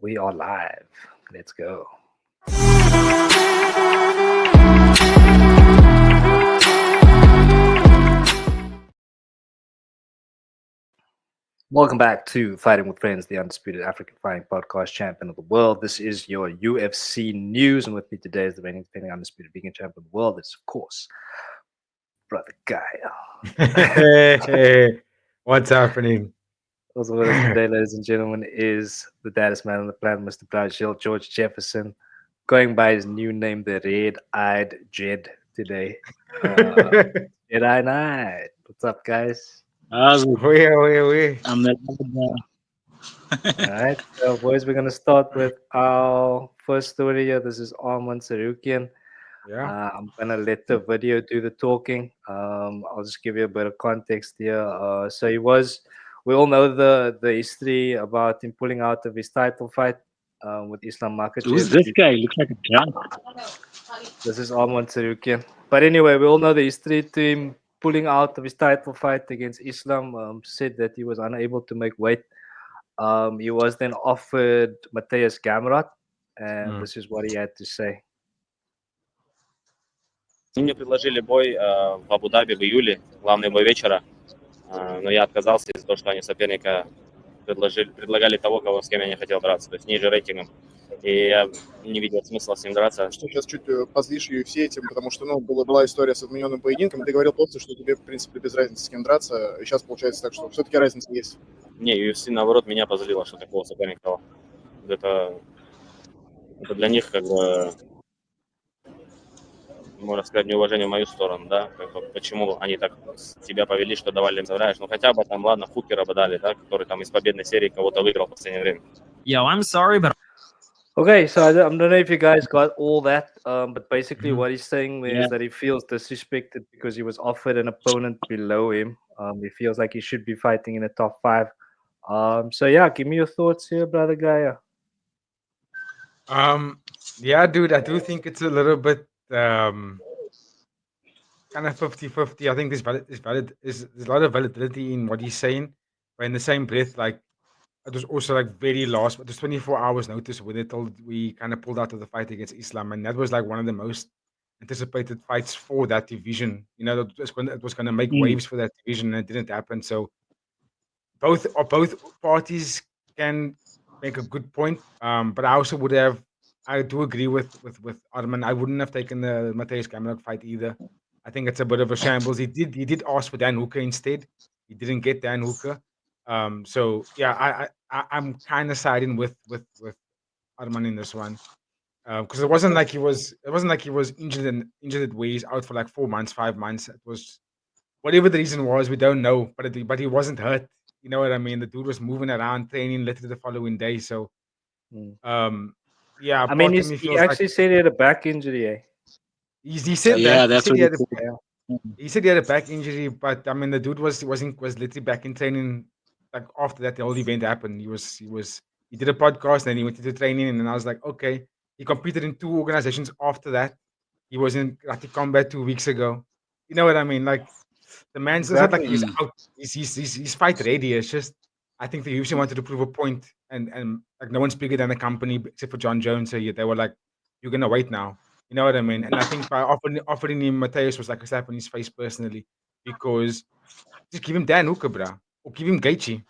We are live. Let's go. Welcome back to Fighting with Friends, the undisputed African fighting podcast champion of the world. This is your UFC news, and with me today is the reigning defending undisputed vegan champion of the world. It's, of course, Brother Guy. Hey, what's happening? Also with us today, ladies and gentlemen, is the baddest man on the planet, Mr. Brazil, George Jefferson, going by his new name, the Red-Eyed Jed today. Jedi Night. What's up, guys? We. I'm not. All right, so boys, we're gonna start with our first story here. This is Arman Tsarukyan. Yeah. I'm gonna let the video do the talking. I'll just give you a bit of context here. So we all know the history about him pulling out of his title fight with Islam Who's Makhachev. this guy? He looks like a drunk. This is Arman Tsarukyan. But anyway, we all know the history to him pulling out of his title fight against Islam. Said that he was unable to make weight. He was then offered Mateusz Gamrot, and this is what he had to say. Мне предложили бой в Абу-Даби в июле, главный бой вечера, но я отказался из-за того, что они соперника предлагали того, с кем я не хотел драться, то есть ниже рейтингом. И я не видел смысла с ним драться. Что сейчас чуть позлишь UFC этим, потому что, была история с отмененным поединком, и ты говорил после, что тебе, в принципе, без разницы с кем драться, и сейчас получается так, что все-таки разница есть. Не, UFC, наоборот, меня позлило, что такого соперника. Это для них, как бы, можно сказать, неуважение в мою сторону, да, почему они так тебя повели, что давали им забираешь, хотя бы там, ладно, Хукера бы дали, да, который там из победной серии кого-то выиграл в последнее время. Yo, I'm sorry, but Okay, so I don't know if you guys got all that, but basically what he's saying there is that he feels disrespected because he was offered an opponent below him. He feels like he should be fighting in the top 5. So yeah, give me your thoughts here, Brother Gaia. Yeah, dude, I do think it's a little bit kind of 50-50. I think there's a lot of validity in what he's saying, but in the same breath, like it was also like very last, but there's 24 hours notice when they told we kind of pulled out of the fight against Islam, and that was like one of the most anticipated fights for that division. You know, it was going to make waves for that division, and it didn't happen. So both parties can make a good point, but I also I do agree with Arman. I wouldn't have taken the Mateusz Gamrot fight either. I think it's a bit of a shambles. He did ask for Dan Hooker instead. He didn't get Dan Hooker. So yeah, I'm kind of siding with Arman in this one, because it wasn't like he was injured where he's out for like 4 months, 5 months. It was whatever the reason was, we don't know, but he wasn't hurt. You know what I mean? The dude was moving around, training literally the following day. So yeah, I mean, he actually said he had a back injury. Eh? He said Yeah, that. that's what He said he had a back injury, but I mean, the dude was literally back in training. Like after that, the whole event happened. He did a podcast and he went into training, and then I was like, okay. He competed in 2 organizations after that. He was in Karate Combat 2 weeks ago. You know what I mean? Like the man's not like he's out. He's fight ready. It's just I think the UFC wanted to prove a point, and like no one's bigger than the company except for John Jones. So they were like, you're gonna wait now. You know what I mean? And I think by offering him Mateusz was like a slap in his face personally, because just give him Dan Hooker, bro, or give him Gaethje.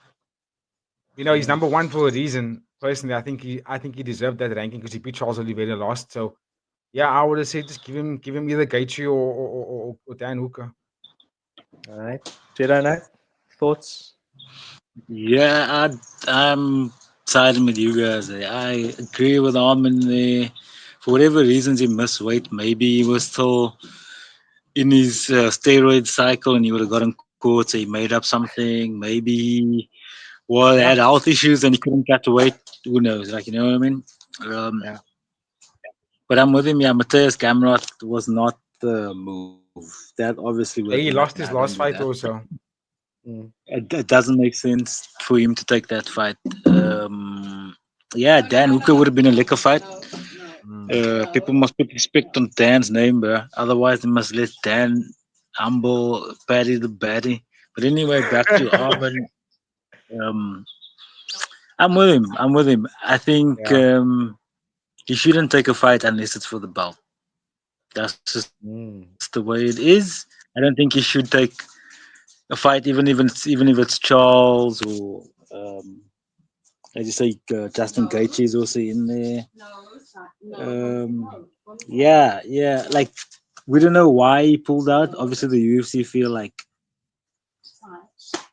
You know, he's number 1 for a reason. Personally, I think he deserved that ranking because he beat Charles Oliveira last. So yeah, I would have said just give him either Gaethje or Dan Hooker. All right, Jedi Knight, thoughts? Yeah, I'm siding with you guys. I agree with Armin there. For whatever reasons, he missed weight. Maybe he was still in his steroid cycle and he would have gotten caught, so he made up something. Maybe he had health issues and he couldn't cut weight. Who knows? Like, you know what I mean? But I'm with him. Yeah, Mateusz Gamrot was not the move. That obviously was. He lost his last fight also. It doesn't make sense for him to take that fight. Yeah, Dan Hooker would have been a liquor fight. People must put respect on Dan's name, bro. Otherwise, they must let Dan humble Paddy the Batty. But anyway, back to Arman. I'm with him. I'm with him. I think Yeah. he shouldn't take a fight unless it's for the belt. That's just the way it is. I don't think he should take a fight, even if it's Charles or as you say, Justin Gaethje is also in there. Yeah. Like we don't know why he pulled out. Obviously, the UFC feel like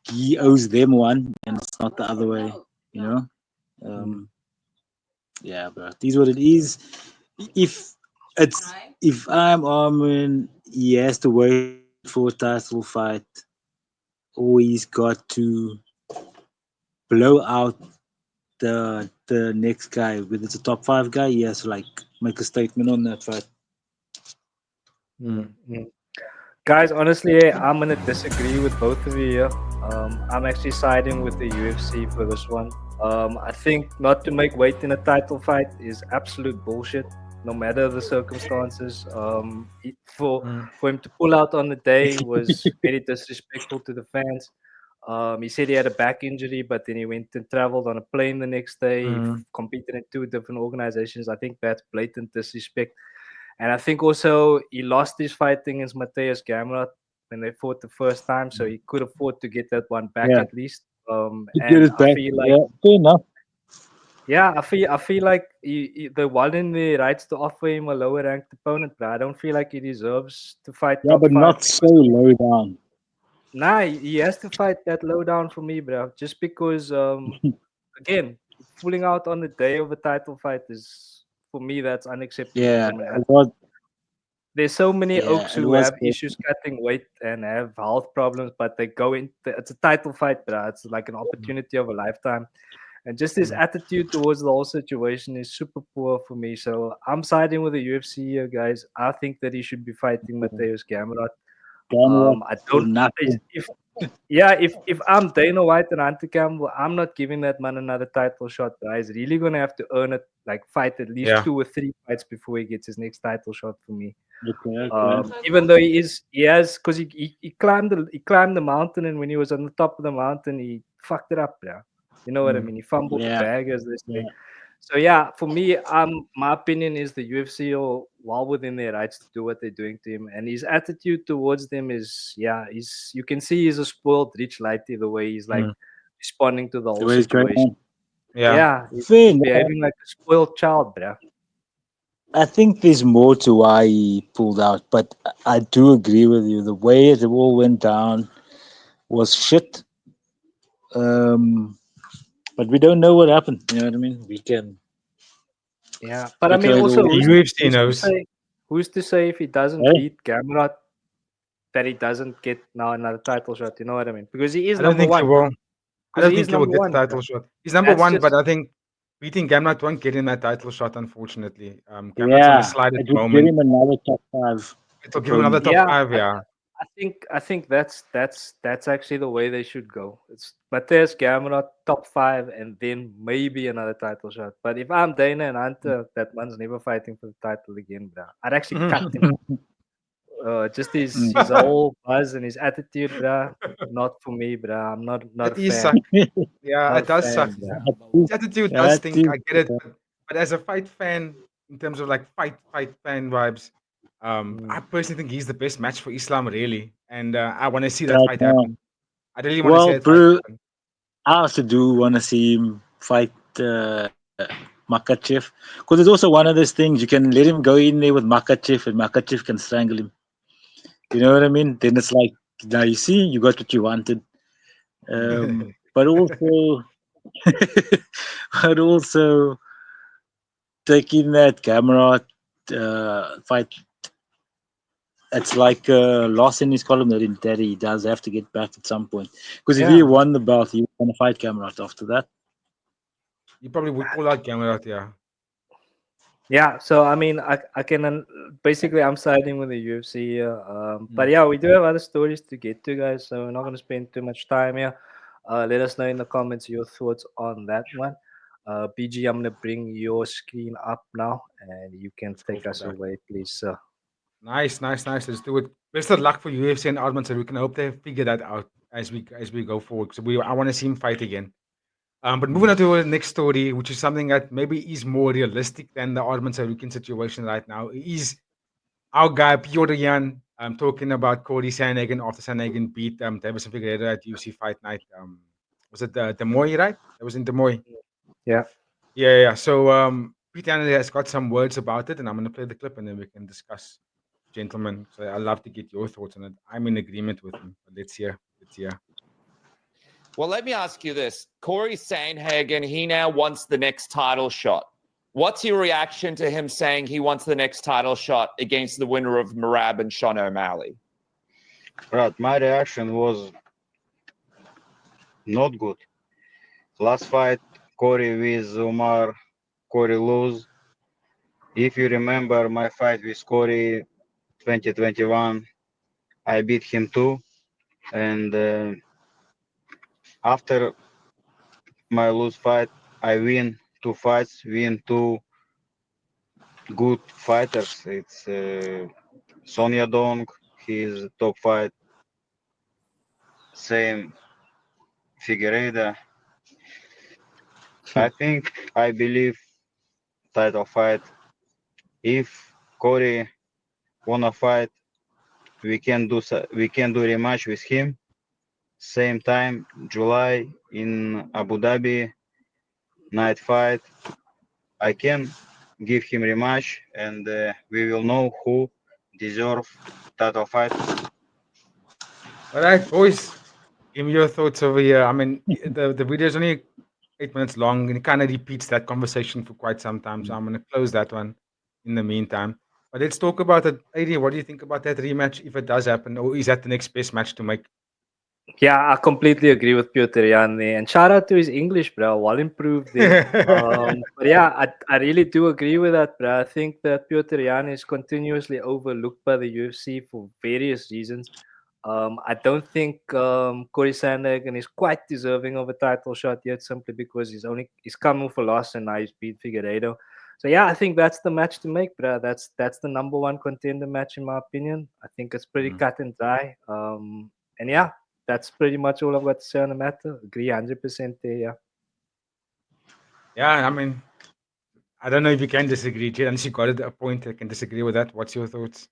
he owes them one, and it's not the other way. You know. Um, yeah, bro. It is what it is. If if I'm Armin, he has to wait for a title fight, or he's got to blow out the next guy. Whether it's a top 5 guy, he has to like make a statement on that fight. Mm. Guys, honestly, I'm gonna disagree with both of you here. I'm actually siding with the UFC for this one. I think not to make weight in a title fight is absolute bullshit, no matter the circumstances. For him to pull out on the day was very disrespectful to the fans. He said he had a back injury, but then he went and traveled on a plane the next day. He competed in 2 different organizations. I think that's blatant disrespect. And I think also he lost his fight against Mateusz Gamrot when they fought the first time, so he could afford to get that one back Yeah, at least. he get And it I back. feel like, Yeah, fair enough. yeah, I feel like they wanted the rights to offer him a lower ranked opponent, but I don't feel like he deserves to fight Yeah, top but five. not so low down. Nah, he has to fight that low down for me, bro. Just because, again, pulling out on the day of a title fight is, for me, that's unacceptable Yeah, from an it athlete. was. There's so many Yeah, oaks it who was. have issues cutting weight and have health problems, but they go into it's a title fight, bro. It's like an opportunity of a lifetime. And just his attitude towards the whole situation is super poor for me. So I'm siding with the UFC here, guys. I think that he should be fighting Mateusz Gamrot. Gamrot I for don't. nothing. If I'm Dana White and Hunter Campbell, I'm not giving that man another title shot. Bro. He's really gonna have to earn it, like fight at least Yeah. 2 or 3 fights before he gets his next title shot for me. Okay. Even though he has, because he climbed the mountain, and when he was on the top of the mountain, he fucked it up, yeah. You know what I mean? He fumbled the Yeah. bag, as they say. Yeah. So yeah, for me, my opinion is the UFC are well within their rights to do what they're doing to him, and his attitude towards them is, yeah, you can see he's a spoiled rich lighty the way he's like responding to the The whole way it's going situation. on. Yeah. Yeah, Fair he's enough. behaving like a spoiled child, bruh. I think there's more to why he pulled out, but I do agree with you. The way it all went down was shit. But we don't know what happened. You know what I mean? We can Yeah, but I mean, speculate also, all we The want. UFC who's to knows. say who's to say if he doesn't Eh? beat Gamrot that he doesn't get now another title shot? You know what I mean? Because he is I don't number think he one. will. I Because don't he is think he will number get the one. title Bro. shot. He's number That's one, but just I think beating Gamrot won't get him that title shot, unfortunately. Gamrot's on a Yeah, slide at it the would give moment. him another top 5 It'll give him another opponent. top yeah. 5, I, yeah. I think that's actually the way they should go. It's Mateusz Gamrot top 5 and then maybe another title shot. But if I'm Dana and Hunter, that man's never fighting for the title again, bro. I'd actually cut him. Just his whole buzz and his attitude, bruh. Not for me, bruh. I'm not a It is fan. suck. Yeah, Not it a does suck. fan, bruh. His attitude does That stink. is, I get it. But as a fight fan, in terms of like fight fan vibes, I personally think he's the best match for Islam, really. And I want to see that right fight now. happen. I really want to see Well, that fight bro, happen. I also do want to see him fight Makachev. Because it's also one of those things, you can let him go in there with Makachev and Makachev can strangle him. You know what I mean? Then it's like, now you see, you got what you wanted. But also, but also taking that camera fight, it's like a loss in his column that he does have to get back at some point. Because if he Yeah. won the belt, he was going to fight Cameron after that. You probably would pull out Gamrot, yeah. Yeah. So I mean, I can basically I'm siding with the UFC here. But yeah, we do have other stories to get to, guys. So we're not going to spend too much time here. Let us know in the comments your thoughts on that one. BG, I'm going to bring your screen up now, and you can Let's go take for us that. away, please, sir. Nice. Let's do it. Best of luck for UFC and Arman, so we can hope they figure that out as we go forward. So I want to see him fight again. But moving on to the next story, which is something that maybe is more realistic than the Arman Tsarukyan situation right now, is our guy Petr Yan talking about Cory Sandhagen after Sanhagen beat Davison Figueiredo at UFC Fight Night. Was it Des Moines, right? That was in Des Moines. Yeah. Yeah. So Petr Yan has got some words about it, and I'm going to play the clip, and then we can discuss, gentlemen. So I'd love to get your thoughts on it. I'm in agreement with him. But let's hear. Well, let me ask you this. Cory Sandhagen, he now wants the next title shot. What's your reaction to him saying he wants the next title shot against the winner of Merab and Sean O'Malley? Right, my reaction was not good. Last fight, Cory with Umar, Cory lose. If you remember my fight with Cory 2021, I beat him too. And after my lose fight, I win 2 fights, win 2 good fighters. It's Sonia Dong, his top fight. Same Figueiredo. I believe title fight. If Cory wanna fight, we can do rematch with him. Same time, July in Abu Dhabi, night fight. I can give him rematch, and we will know who deserve title fight. All right, boys. Give me your thoughts over here. I mean, the video is only 8 minutes long, and it kind of repeats that conversation for quite some time. So I'm going to close that one in the meantime. But let's talk about it. AD, what do you think about that rematch if it does happen, or is that the next best match to make? Yeah, I completely agree with Petr Yan there. And shout out to his English, bro. Well improved there. But yeah, I really do agree with that, bro. I think that Petr Yan is continuously overlooked by the UFC for various reasons. I don't think Cory Sandhagen is quite deserving of a title shot yet, simply because he's coming for loss and now he's beat Figueiredo. So yeah, I think that's the match to make, bro. That's the number one contender match in my opinion. I think it's pretty cut and dry. And yeah, that's pretty much all I've got to say on the matter. Agree 100% there, yeah. Yeah, I mean, I don't know if you can disagree, Jay. Unless you got it a point, I can disagree with that. What's your thoughts?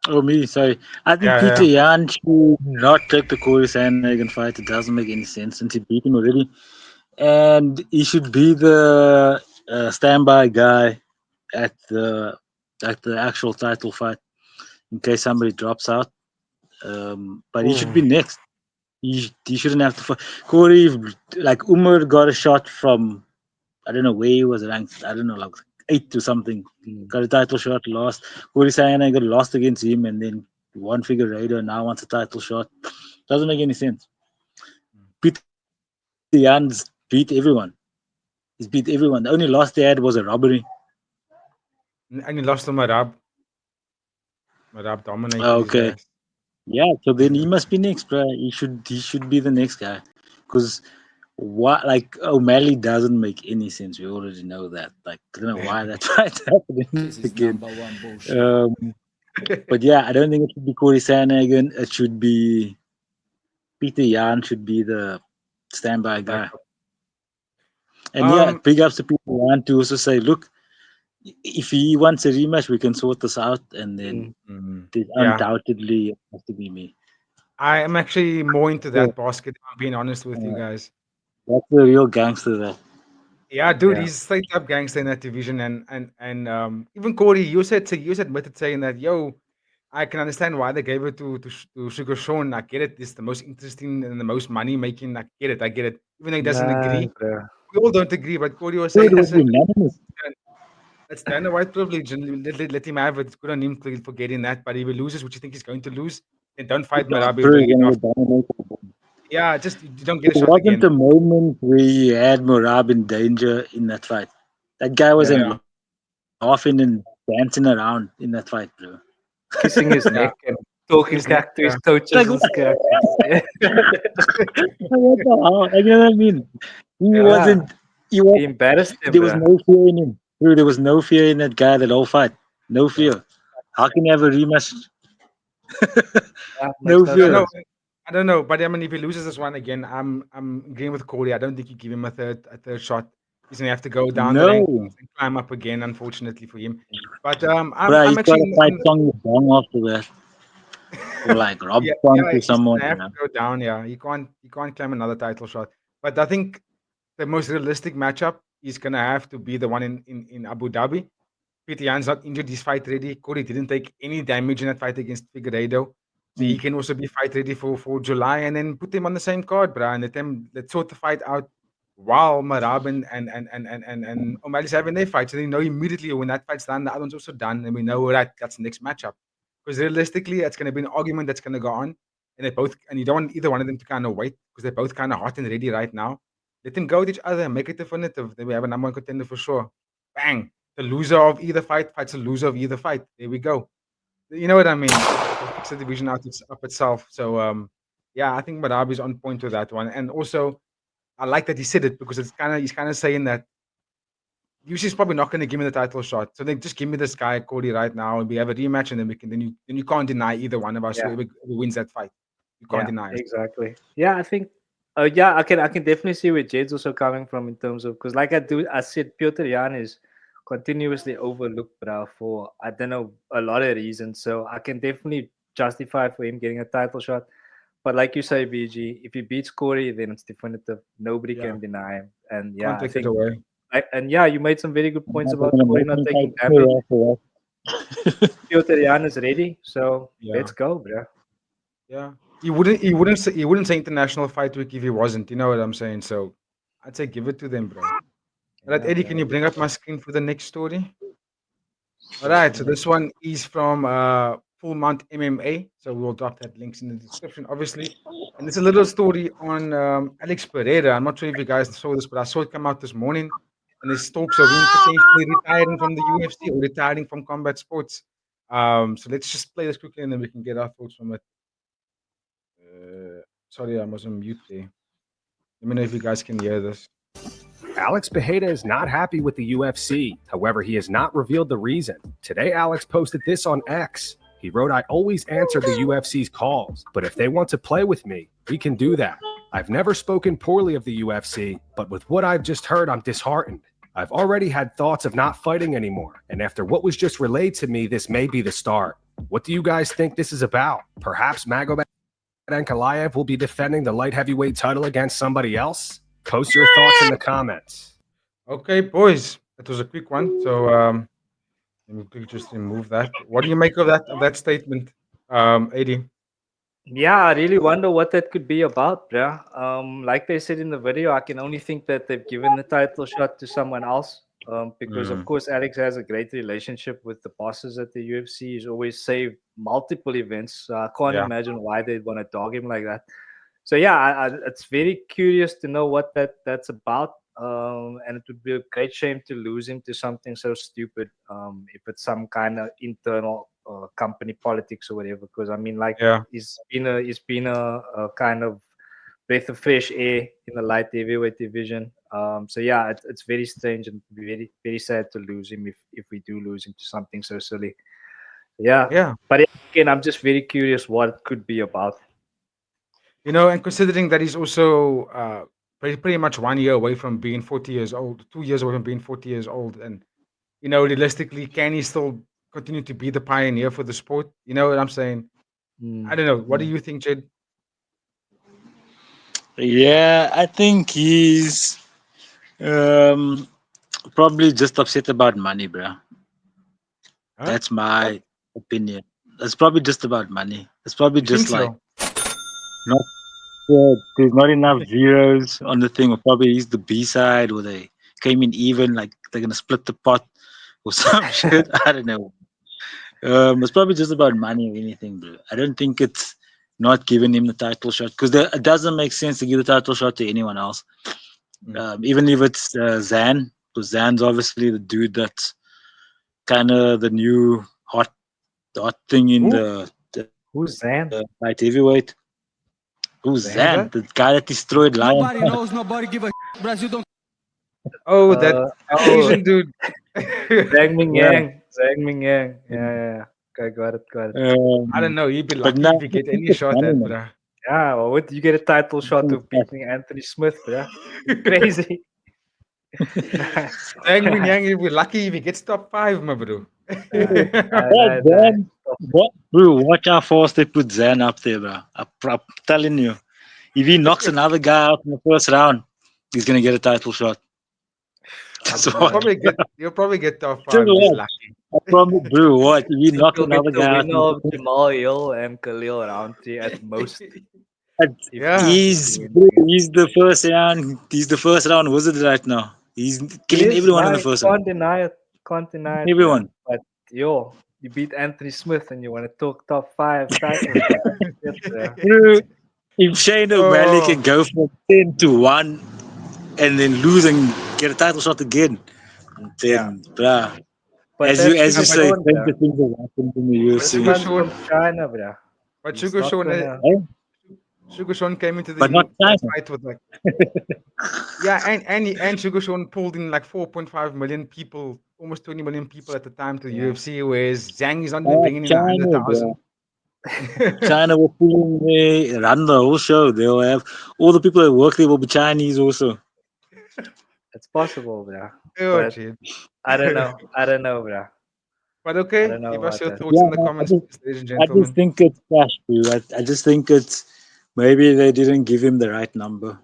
Oh, me, sorry. I think Yeah, Petr Yan should not take the Cory Sandhagen fight. It doesn't make any sense since he beat him already. And he should be the standby guy at the actual title fight in case somebody drops out. But he should be next. He shouldn't have to fight. Cory, like Umar got a shot from, I don't know where he was ranked. I don't know, like 8 to something. Got a title shot, lost. Cory Sandhagen lost against him and then won Figueiredo and now wants a title shot. Doesn't make any sense. Petr Yan's beat everyone. He's beat everyone. The only loss they had was a robbery. and he lost to Marab. Marab dominated Okay. his ass. Yeah, so then he must be next, bro. He should be the next guy. Because what, like, O'Malley doesn't make any sense. We already know that. Like, I don't know why that fight's happening again. But yeah, I don't think it should be Cory Sandhagen. It should be Petr Yan. Should be the standby guy. And yeah, big ups to Petr Yan to also say, look, if he wants a rematch, we can sort this out, and then there's undoubtedly it has to be me. I am actually more into that basket, if I'm being honest with you guys. That's the real gangster there. Yeah, dude, he's straight up gangster in that division, and even Cory, you admitted saying that, yo, I can understand why they gave it to Sugar Sean. I get it. It's the most interesting and the most money making. I get it. Even though he doesn't agree, we all don't agree. But Cory was saying, that's Dana White privilege, and let him have it. It's good on him for getting that. But if he loses, which you think he's going to lose, then don't fight Merab. Yeah, just you don't get a shot again. It wasn't the moment where he had Merab in danger in that fight. That guy was laughing and dancing around in that fight, bro. Kissing his neck and talking back to his coaches and stuff. What the hell? You know what I mean? He embarrassed him. There was no fear in him. Bro, there was no fear in that guy that whole fight. No fear. How can you have a rematch? No fear. No, I don't know, but I mean, if he loses this one again, I'm agreeing with Cory. I don't think you give him a third shot. He's gonna have to go down the No, rankings and climb up again, unfortunately for him. But bro, I'm he's got actually to fight Song Yudong after that, or like Rob yeah, Font yeah, or he's someone. gonna have Yeah. to go down. Yeah, he can't claim another title shot. But I think the most realistic matchup is gonna have to be the one in Abu Dhabi. Petr Yan's not injured; he's fight ready. Cory didn't take any damage in that fight against Figueiredo, so he can also be fight ready for July, and then put him on the same card, bro, and let's sort the fight out while Marab and O'Malley's having their fight. So they know immediately when that fight's done, the other one's also done, and we know right that's the next matchup. Because realistically, it's going to be an argument that's going to go on, and they both and you don't want either one of them to kind of wait because they're both kind of hot and ready right now. Let them go with each other and make it definitive. Then we have a number one contender for sure. Bang! The loser of either fight fights the loser of either fight. There we go. You know what I mean? It'll fix the division out up itself. So yeah, I think Marabi's on point with that one, and also I like that he said it because he's kind of saying that UFC's probably not going to give me the title shot. So then just give me this guy Cody right now, and we have a rematch, and then you can't deny either one of us Yeah. whoever wins that fight. You can't deny us. Exactly. Yeah, I think. Yeah, I can definitely see where Jade's also coming from in terms of because, like I said, Petr Yan is continuously overlooked, bro, for I don't know a lot of reasons. So I can definitely justify for him getting a title shot. But like you say, BG, if he beats Cory, then it's definitive. Nobody Yeah. can deny him. And yeah, Can't I take it think. away. And yeah, you made some very good points about They're gonna Cory make not him taking fight damage. Pereira for that. Petr Yan is ready, so Yeah. let's go, bro. Yeah. He wouldn't say international fight week if he wasn't. You know what I'm saying? So I'd say give it to them, bro. All right, Yeah, Eddie, bro. can you bring up my screen for the next story? All right, so this one is from Full Mount MMA. So we'll drop that links in the description, obviously. And there's a little story on Alex Pereira. I'm not sure if you guys saw this, but I saw it come out this morning. And there's talks of him potentially retiring from the UFC or retiring from combat sports. So let's just play this quickly and then we can get our thoughts from it. Sorry, I was on mute there. Let me know if you guys can hear this. Alex Pereira is not happy with the UFC. However, he has not revealed the reason. Today, Alex posted this on X. He wrote, "I always answer the UFC's calls, but if they want to play with me, we can do that. I've never spoken poorly of the UFC, but with what I've just heard, I'm disheartened. I've already had thoughts of not fighting anymore, and after what was just relayed to me, this may be the start. What do you guys think this is about? Perhaps Magomed Ankalaev will be defending the light heavyweight title against somebody else? Post your thoughts in the comments." Okay, boys, that was a quick one. So let me quickly just remove that. What do you make of that statement, AD? Yeah, I really wonder what that could be about, bruh. Like they said in the video, I can only think that they've given the title shot to someone else. Because of course Alex has a great relationship with the bosses at the UFC. He's always saved multiple events. So I can't Yeah. imagine why they'd want to dog him like that. So yeah, it's very curious to know what that's about. And it would be a great shame to lose him to something so stupid. If it's some kind of internal company politics or whatever. Because I mean, like, Yeah. he's been a kind of breath of fresh air in the light heavyweight division. So yeah, it's very strange and very very sad to lose him if we do lose him to something so silly. Yeah. Yeah. But again, I'm just very curious what it could be about. You know, and considering that he's also pretty much 1 year away from being 40 years old, 2 years away from being 40 years old, and you know, realistically, can he still continue to be the pioneer for the sport? You know what I'm saying? I don't know. What do you think, Jed? Yeah, I think he's probably just upset about money, bro. Huh? That's my opinion. It's probably just about money. It's probably You think just like so? not there's not enough zeros on the thing, or probably he's the B side, or they came in even, like they're gonna split the pot or some shit. I don't know. It's probably just about money or anything, bro. I don't think it's not giving him the title shot because it doesn't make sense to give the title shot to anyone else. Even if it's Zan, because Zan's obviously the dude that's kind of the new hot thing in Who? Who's Zan? light heavyweight. Who's Who's Zan? that? The guy that destroyed Lion. Nobody knows. Nobody give a Brazil don't. Oh, that Asian dude. Zhang Ming Yeah. Yang. Zhang Ming Yang. Yeah. Okay, got it. I don't know. He'd be But lucky now if he get any shot money, at, man. bruh. Yeah, well, what you get a title shot of beating Anthony Smith, bro? Crazy. Yang, if we're lucky if he gets top 5, my bro. Bro, watch how fast they put Zan up there, bro. I'm telling you. If he knocks another guy out in the first round, he's going to get a title shot. That's what. He'll probably get top 5 Just if he's what? lucky. I promise, bro, what? If he knocks He'll get another the guy out winner of Jamal Hill and Khalil Roundtree at most. Yeah. He's the first round. He's the first round wizard right now. He's killing everyone in the first round. Can't deny it. Can't deny it. Everyone. Man. But yo, you beat Anthony Smith and you want to talk top 5 title shot. Bro, if Shane O'Malley can go from 10 to 1 and then lose and get a title shot again, then, bruh. But As you that's say, Sugar plenty of things have happened in the UFC. Sean from China, bro. But He's Sugar not Sean, gonna- Sugar Sean came into the But not China. fight with like and Sugar Sean pulled in like 4.5 million people, almost 20 million people at the time to the UFC, whereas Zhang is not even bringing in China, 100,000. China will pull in run the whole show. They'll have all the people that work there will be Chinese also. It's possible, bro. Oh, But gee. I don't know, bro. But okay, I don't know give us about your that. thoughts in the comments, ladies and I gentlemen. just think it's cash, bro. I just think it's maybe they didn't give him the right number.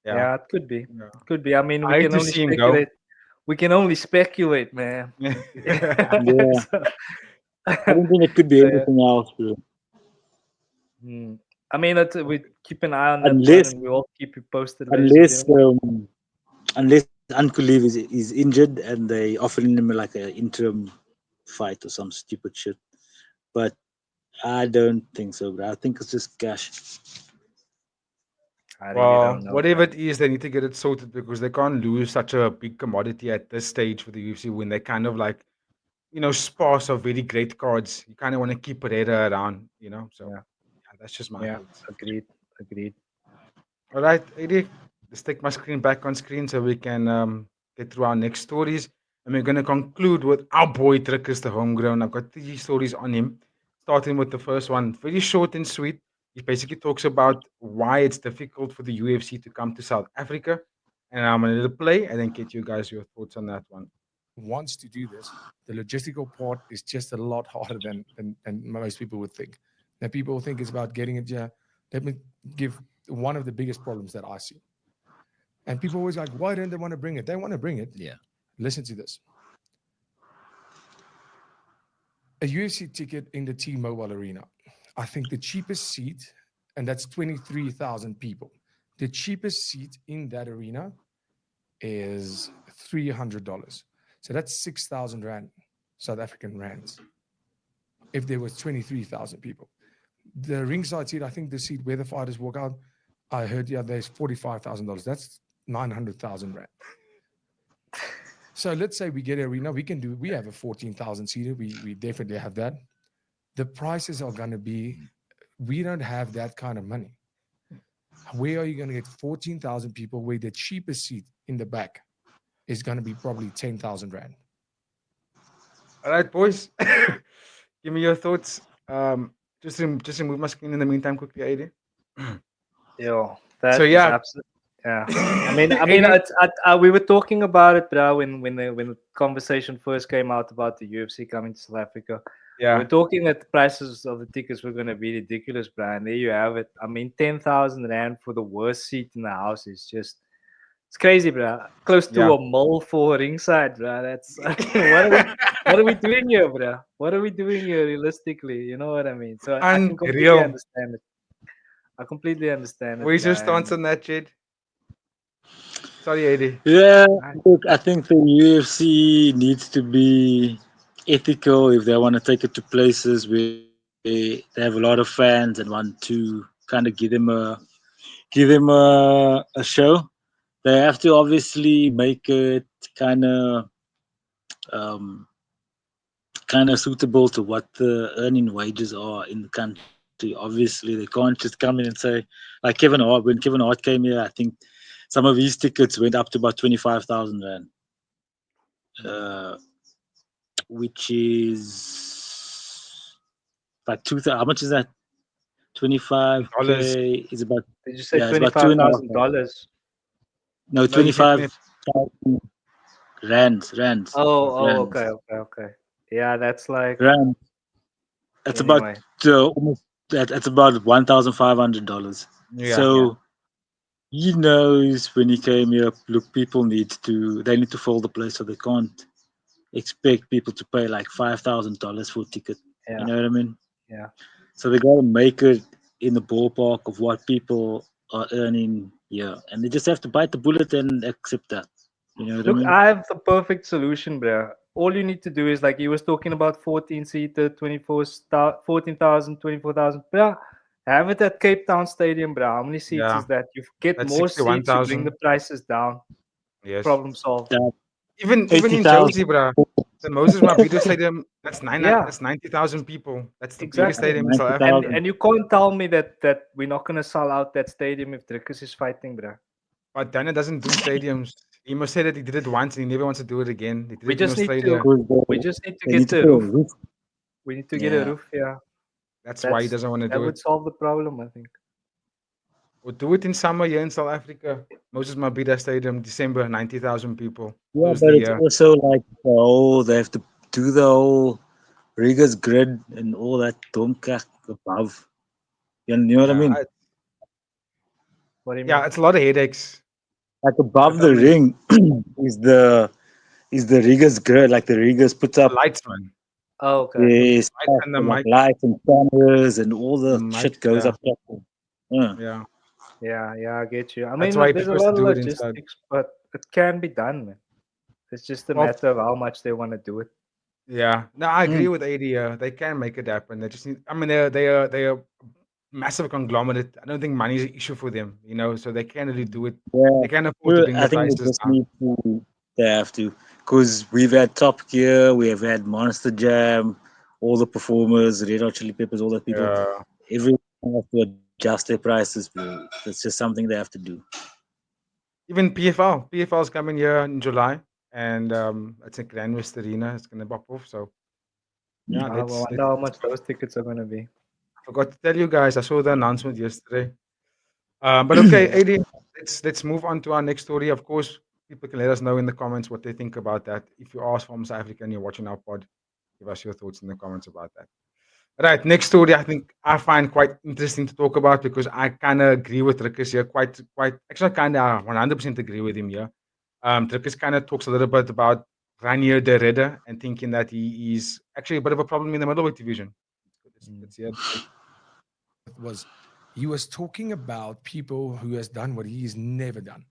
Yeah, it could be. Yeah. Could be. I mean, I we hate can to only see him go. speculate. We can only speculate, man. Yeah. So- I don't think it could be So, anything else, bro. I mean, we keep an eye on that Unless- one, and we will keep you posted. ladies and gentlemen. Unless Unkulev is injured and they offering him like an interim fight or some stupid shit. But I don't think so, bro. I think it's just cash. I really Well, don't know. whatever it is, they need to get it sorted because they can't lose such a big commodity at this stage for the UFC when they kind of like, sparse of very great cards. You kind of want to keep Pereira around, So yeah, that's just my thoughts. Agreed. All right, AD, let's take my screen back on screen so we can get through our next stories. And we're going to conclude with our boy Dricus the Homegrown. I've got 3 stories on him, starting with the first one. Very short and sweet. He basically talks about why it's difficult for the UFC to come to South Africa. And I'm going to play and then get you guys your thoughts on that one. Wants to do this, the logistical part is just a lot harder than most people would think. Now, people think it's about getting it here. Let me give one of the biggest problems that I see. And people always like, why don't they want to bring it? They want to bring it. Yeah. Listen to this. A UFC ticket in the T-Mobile Arena. I think the cheapest seat, and that's 23,000 people. The cheapest seat in that arena is $300. So that's 6,000 Rand, South African rands. If there was 23,000 people. The ringside seat, I think the seat where the fighters walk out, I heard there's $45,000. That's 900,000 Rand. So let's say we get an arena, we have a 14,000 seater. We definitely have that. The prices are going to be, we don't have that kind of money. Where are you going to get 14,000 people where the cheapest seat in the back is going to be probably 10,000 Rand? All right, boys. Give me your thoughts. Just remove my screen in the meantime quickly, AD. Yo, that So, is yeah. absolute. Yeah, I mean, we were talking about it, bro, when the conversation first came out about the UFC coming to South Africa. Yeah. We're talking that the prices of the tickets were going to be ridiculous, bro. And there you have it. I mean, 10,000 Rand for the worst seat in the house is just, it's crazy, bro. Close to a mall for ringside, bro. That's what are we doing here, bro? What are we doing here realistically? You know what I mean? So I can completely Unreal. understand it. I completely understand it. Where's your bro, stance on that, Jed? Sorry, AD. Yeah, look, I think the UFC needs to be ethical if they want to take it to places where they have a lot of fans and want to kind of give them a show. They have to obviously make it kind of suitable to what the earning wages are in the country. Obviously, they can't just come in and say, like Kevin Hart. When Kevin Hart came here, I think some of his tickets went up to about 25,000 Rand. Which is like 2,000. How much is that? $25K is about, Did you say yeah, it's about two and a half. $25,000? No, No, you said 25,000 rands. Oh, Rands. okay. Yeah, that's like Rand. That's about anyway. almost that's about $1,500. yeah. So he knows when he came here, look, people need to fill the place, so they can't expect people to pay like $5,000 for a ticket. Yeah, You know what I mean? yeah. So they gotta make it in the ballpark of what people are earning here, and they just have to bite the bullet and accept that. You know what I Look, mean? I have the perfect solution, bro. All you need to do is like he was talking about 14-seater, 14,000, 24,000. Bro, have it at Cape Town Stadium, bro. How many seats Yeah. is that? You get That's more seats, you bring the 61,000. prices down. Yes. Problem solved. That Even in 80,000. Josie, bro. The Moses Mabhida Stadium, that's Yeah, that's 90,000 people. That's the exactly. biggest stadium in South Africa. 90,000. And you can't tell me that we're not gonna sell out that stadium if Dricus is fighting, bro. But Dana doesn't do stadiums. He must say that he did it once and he never wants to do it again. He did We it in just need Australia. to we just need to They get need to the put a roof. roof. We need to get a Yeah. roof, yeah. That's why he doesn't want to That do would it. solve the problem, I think. Or do it in summer here in South Africa. Moses Mabhida Stadium, December, 90,000 people. Yeah, Close but the it's year. also like they have to do the whole Riga's grid and all that domkak above. You know what I Yeah, mean? What do you yeah, mean? it's a lot of headaches. Like above But the I mean, ring is the Riga's grid. Like the Riga's puts the up lights, man. Oh, okay. this Lights and the like mic, lights and cameras and all the the mic. shit goes Yeah, up there. Yeah. yeah. Yeah, I get you. I That's mean, why he there's a prefers lot to of do it inside. logistics, but it can be done, man. It's just a Well, matter of how much they want to do it. yeah. No, I agree Mm. with AD. They can make it happen. They just need. I mean, they are massive conglomerate. I don't think money is an issue for them. You know, so they can't really do it. Yeah. They can't afford to bring I the think they prices just down. need to. They have to, because we've had Top Gear, we have had Monster Jam, all the performers, Red Hot Chili Peppers, all the people. Yeah. Everyone has to adjust their prices, bro. It's just something they have to do. Even PFL. PFL is coming here in July, and it's in Grand West Arena. It's gonna pop off. So yeah, I wonder how much those tickets are going to be. I forgot to tell you guys. I saw the announcement yesterday. But okay, AD, let's move on to our next story. Of course, people can let us know in the comments what they think about that. If you are from South Africa and you're watching our pod, give us your thoughts in the comments about that. Right, next story I think I find quite interesting to talk about because I kind of agree with Dricus here. Quite, actually, kind of 100% agree with him here. Dricus kind of talks a little bit about Ranier de Ridder and thinking that he is actually a bit of a problem in the middleweight division. Let's hear it. Was he was talking about people who has done what he's never done.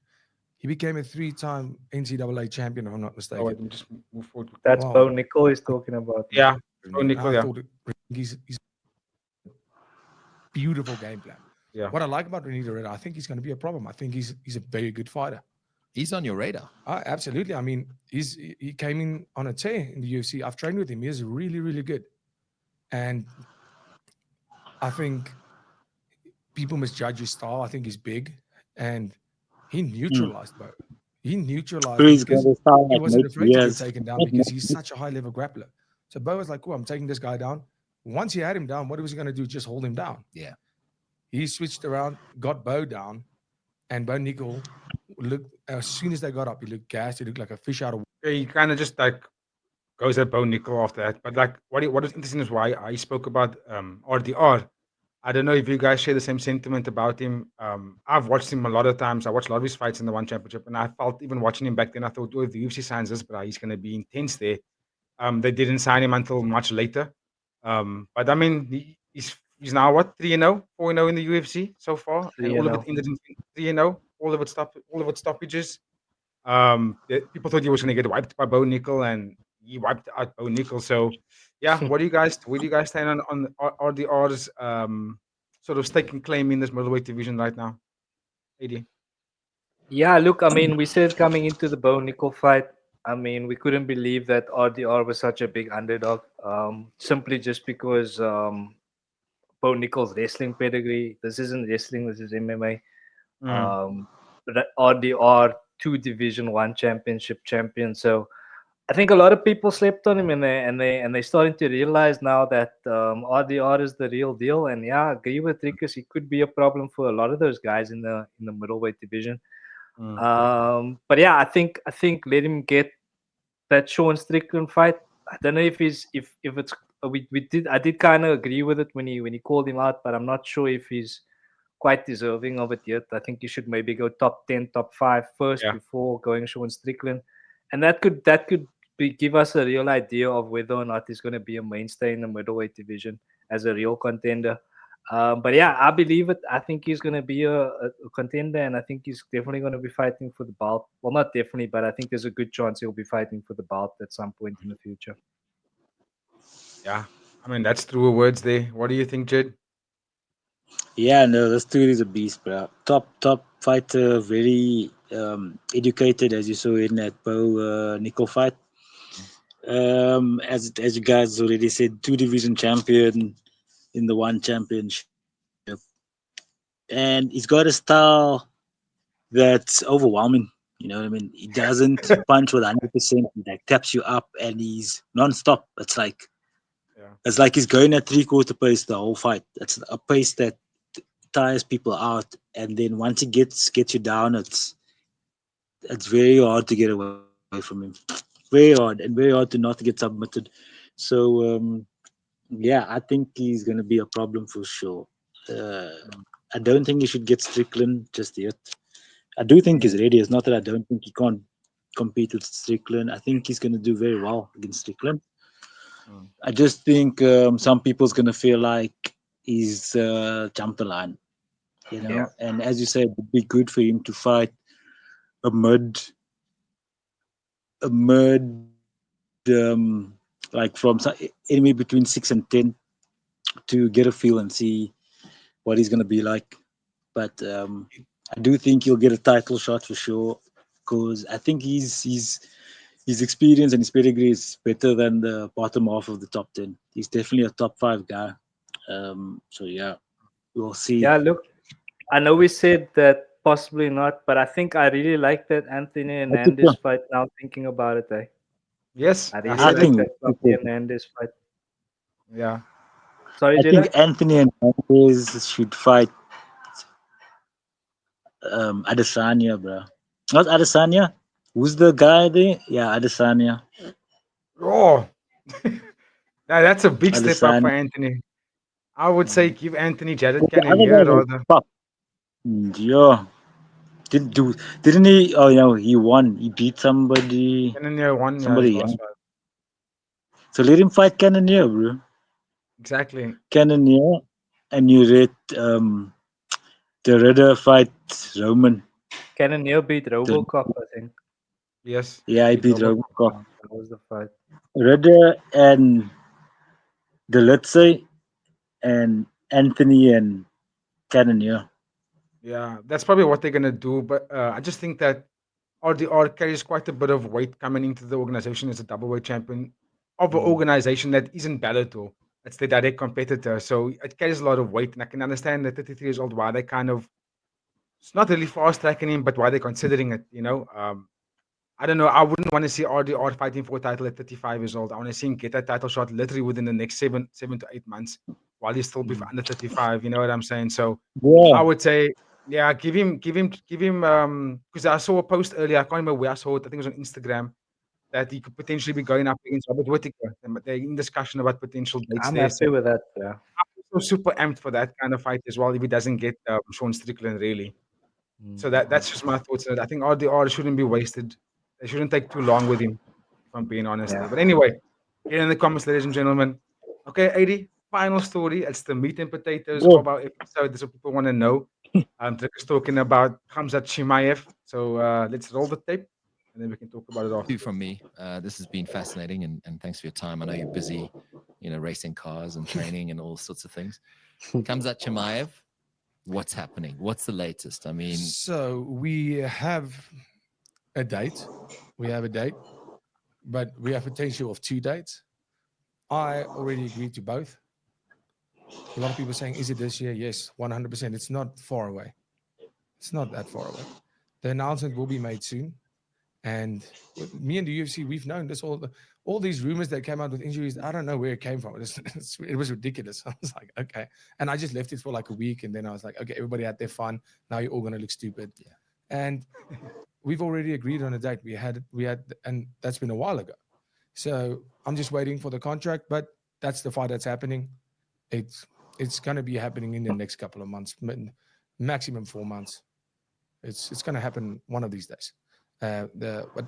He became a 3-time NCAA champion, if I'm not Oh, mistaken. let me just move forward. That's Wow. Bo Nickel is talking about. Yeah. I Oh, Nickel, yeah. thought he's beautiful game plan. Yeah. What I like about René Doretta, I think he's going to be a problem. I think he's a very good fighter. He's on your radar. Absolutely. I mean, he came in on a tear in the UFC. I've trained with him. He is really, really good. And I think people misjudge his style. I think he's big. And he neutralized Bo. He neutralized him because he wasn't afraid to get taken down because he's such a high-level grappler. So Bo was like, cool, I'm taking this guy down. Once he had him down, what was he going to do? Just hold him down. Yeah. He switched around, got Bo down, and Bo Nickel looked, as soon as they got up, he looked gassed. He looked like a fish out of water. Yeah, he kind of just like goes at Bo Nickel after that. But like, what is interesting is why I spoke about RDR. I don't know if you guys share the same sentiment about him. I've watched him a lot of times. I watched a lot of his fights in the One Championship, and I felt even watching him back then, I thought, oh, if the UFC signs this, but he's going to be intense there. They didn't sign him until much later. But I mean, he's now what 3-0, 4-0 in the UFC so far, and all of it 3-0. ended in 3-0. All of it stoppages. People thought he was going to get wiped by Bo Nickel, and he wiped out Bo Nickel. So, yeah, where do you guys stand on RDR's sort of stake and claim in this middleweight division right now? AD. Yeah, look, I mean, we said coming into the Bo Nickel fight, I mean, we couldn't believe that RDR was such a big underdog. Simply just because Bo Nickel's wrestling pedigree. This isn't wrestling, this is MMA. But RDR 2 Division 1 championship champion. So I think a lot of people slept on him, and they starting to realize now that RDR is the real deal. And yeah, I agree with Dricus. He could be a problem for a lot of those guys in the middleweight division. But yeah, I think let him get that Sean Strickland fight. I don't know if it's I did kind of agree with it when he called him out, but I'm not sure if he's quite deserving of it yet. I think he should maybe go top 10, top 5 first Yeah. before going Sean Strickland, and that could give us a real idea of whether or not he's going to be a mainstay in the middleweight division as a real contender. But yeah, I believe it. I think he's going to be a contender, and I think he's definitely going to be fighting for the belt. Well, not definitely, but I think there's a good chance he'll be fighting for the belt at some point in the future. Yeah. I mean, that's true words there. What do you think, Jed? Yeah, no, this dude is a beast, bro. Top fighter, very educated, as you saw in that Bo Nickel fight. As you guys already said, 2 division champion in the one championship, and he's got a style that's overwhelming. You know what I mean? He doesn't punch with 100%. He like taps you up, and he's non-stop. It's like he's going at 3/4 pace the whole fight. It's a pace that tires people out, and then once he gets you down, it's very hard to get away from him. Very hard, and very hard to not get submitted. So yeah, I think he's going to be a problem for sure. I don't think he should get Strickland just yet. I do think he's ready. It's not that I don't think he can't compete with Strickland. I think he's going to do very well against Strickland. I just think some people's going to feel like he's jumped the line, you know. Yeah. And as you said, it'd be good for him to fight a mid, like from anywhere between 6 and 10 to get a feel and see what he's going to be like. But I do think he'll get a title shot for sure, because I think his experience and his pedigree is better than the bottom half of the top 10. He's definitely a top 5 guy. So yeah, we'll see. Yeah, look, I know we said that possibly not, but I think I really like that Anthony Hernandez fight now, thinking about it. Yes. I really I like think- that Floppy Hernandez fight. Yeah. Sorry, I Jedi? think Anthony Hernandez should fight Adesanya, bro. Not Adesanya. Who's the guy there? Yeah, Adesanya. Oh. Now, that's a big step up for Adesanya. Anthony. I would say give Anthony Jared The other Cannonier guy was rather. tough. Yeah. Didn't he? Oh, yeah, he won. He beat somebody. Cannonier won his Somebody last young. fight. So let him fight Cannonier, bro. Exactly. Cannonier, and you read the Redder fight Roman. Cannonier beat Robocop, I think. Yes. Yeah, he beat Robocop. That was the fight. Redder and the Lutze and Anthony and Cannonier. Yeah, that's probably what they're gonna do. But I just think that RDR carries quite a bit of weight coming into the organization as a doubleweight champion of an organization that isn't Bellator. It's the direct competitor, so it carries a lot of weight. And I can understand that 33 years old why they kind of it's not really fast tracking him, but why they're considering it. You know, I don't know. I wouldn't want to see RDR fighting for a title at 35 years old. I want to see him get that title shot literally within the next seven to 8 months, while he's still be under 35. You know what I'm saying? So I Yeah. would say, yeah, give him. Because I saw a post earlier. I can't remember where I saw it. I think it was on Instagram that he could potentially be going up against Robert Whittaker. They're in discussion about potential dates I'm there. happy with that. Yeah. I'm super amped for that kind of fight as well. If he doesn't get Sean Strickland, really. So that's just my thoughts on it. I think RDR shouldn't be wasted. They shouldn't take too long with him, if I'm being honest. Yeah. There. But anyway, get in the comments, ladies and gentlemen. Okay, 80, final story. It's the meat and potatoes Yeah. of our episode. This is what people want to know. Dricus talking about Khamzat Chimaev. So let's roll the tape, and then we can talk about it after. From me, this has been fascinating, and thanks for your time. I know you're busy, racing cars and training and all sorts of things. Khamzat Chimaev, what's happening? What's the latest? I mean, So we have a date. We have a date, but we have potential of 2 dates. I already agreed to both. A lot of people saying, is it this year? Yes, 100%. It's not far away. It's not that far away. The announcement will be made soon. And with me and the UFC, we've known this all these rumors that came out with injuries. I don't know where it came from. It was ridiculous. I was like, okay. And I just left it for like a week. And then I was like, okay, everybody had their fun. Now you're all going to look stupid. Yeah. And we've already agreed on a date. We had, and that's been a while ago. So I'm just waiting for the contract, but that's the fight that's happening. It's going to be happening in the next couple of months, maximum 4 months. It's going to happen one of these days. But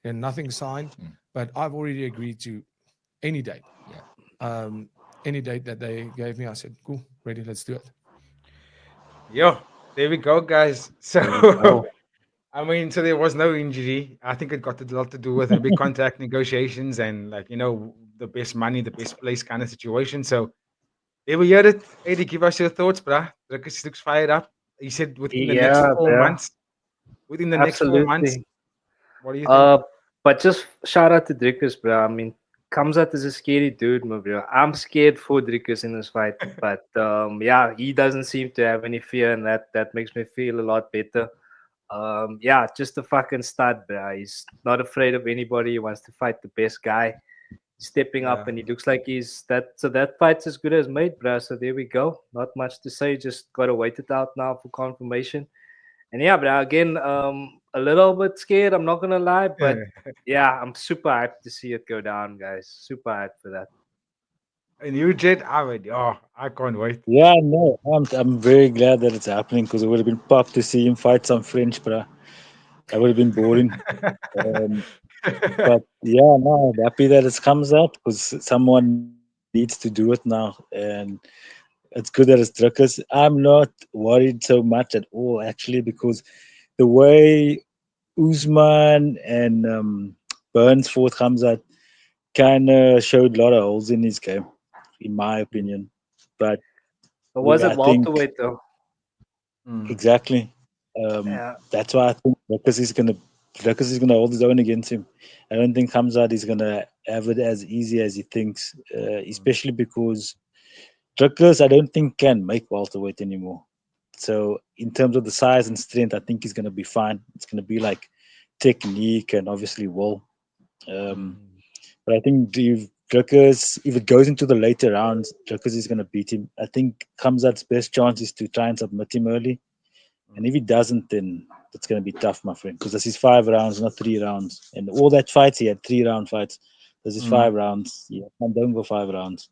nothing signed, but I've already agreed to any date. Yeah. Any date that they gave me, I said, cool, ready, let's do it. Yo, there we go, guys. So, I mean, so there was no injury. I think it got a lot to do with maybe contract negotiations and, like, the best money, the best place kind of situation. So, there we heard it. Eddie, give us your thoughts, bruh. Dricus looks fired up. He said within the next 4 months. Within the next 4 months. What do you think? But just shout out to Dricus, bro. I mean, Khamzat is a scary dude, my bro. I'm scared for Dricus in this fight, but yeah, he doesn't seem to have any fear, and that makes me feel a lot better. Yeah, just a fucking stud, bro. He's not afraid of anybody. He wants to fight the best guy. He's stepping up, and he looks like he's that. So that fight's as good as made, bro. So there we go. Not much to say. Just gotta wait it out now for confirmation. And yeah, but again, a little bit scared. I'm not gonna lie, but yeah, I'm super hyped to see it go down, guys. Super hyped for that. And you, Jed, I can't wait. Yeah, no, I'm very glad that it's happening because it would have been pumped to see him fight some French, but that would have been boring. But yeah, no, I'm happy that it comes out because someone needs to do it now, and it's good that it's Dricus. I'm not worried so much at all, actually, because the way Usman and Burns fought Khamzat kind of showed a lot of holes in his game, in my opinion. But was I it think welterweight though? exactly. Yeah. That's why I think Dricus is gonna hold his own against him. I don't think Khamzat is gonna have it as easy as he thinks, especially because Dricus I don't think can make welterweight anymore. So in terms of the size and strength, I think he's gonna be fine. It's gonna be like technique and obviously will. But I think if it goes into the later rounds, Dricus is gonna beat him. I think Khamzat's best chance is to try and submit him early. And if he doesn't, then it's going to be tough, my friend, because this is 5 rounds, not 3 rounds. And all that fights, he had 3-round fights. This is 5 rounds. Yeah, don't go 5 rounds.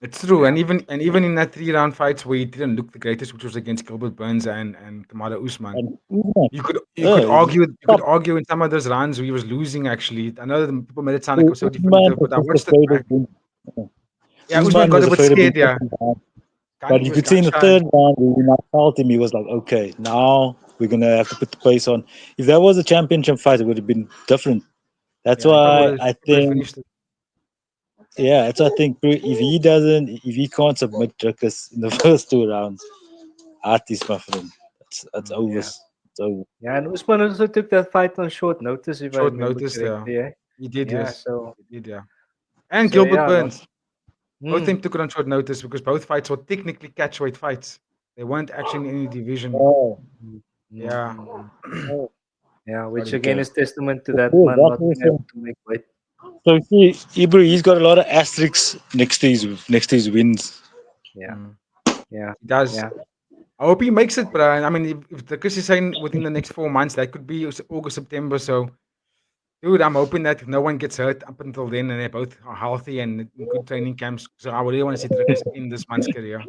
It's true, and even in that 3-round fights where he didn't look the greatest, which was against Gilbert Burns and Kamaru Usman, you could argue in some of those rounds he was losing. Actually, I know that people made it sound like it was so definitive, but I watched it back. Yeah, Usman got a bit scared. Yeah. But you could see in the 3rd round, when I felt him, he was like, okay, now we're going to have to put the pace on. If that was a championship fight, it would have been different. That's why I think, if he can't submit Dricus in the first 2 rounds, artist, my friend, that's over. Yeah. It's over. Yeah, and Usman also took that fight on short notice, if I remember correctly. Yeah. He did, yes. So he did, yeah. And Gilbert Burns. Both of them Mm. took it on short notice because both fights were technically catchweight fights. They weren't actually in any division. Yeah. Yeah, which again is testament to that Yeah, man not being able to make weight. So see, Ibra, he's got a lot of asterisks next to his wins. Yeah. Yeah. He does. Yeah. I hope he makes it, but I mean, if Dricus is saying within the next 4 months, that could be August, September. So, dude, I'm hoping that no one gets hurt up until then, and they both are healthy and in good training camps. So I really want to see Dricus in this man's career.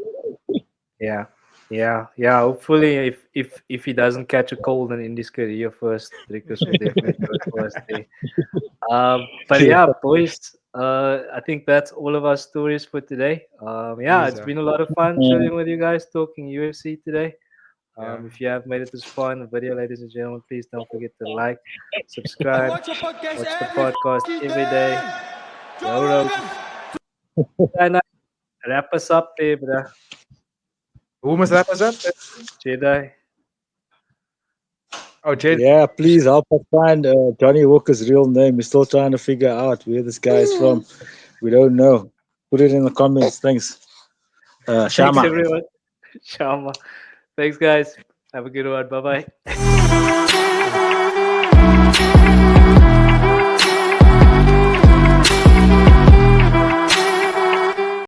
Yeah. Yeah. Hopefully, if he doesn't catch a cold and end his career first, Dricus will definitely do it first. But yeah, boys, I think that's all of our stories for today. Yeah, it's been a lot of fun chilling with you guys, talking UFC today. If you have made it this far in the video, ladies and gentlemen, please don't forget to like, subscribe, watch the podcast every day. Wrap us up there, bruh. Who must wrap us up? Jedi. Oh, Jed. Yeah, please help us find Johnny Walker's real name. We're still trying to figure out where this guy is from. We don't know. Put it in the comments. Thanks. Thanks, Shama. everyone. Shama. Thanks, guys. Have a good one. Bye-bye.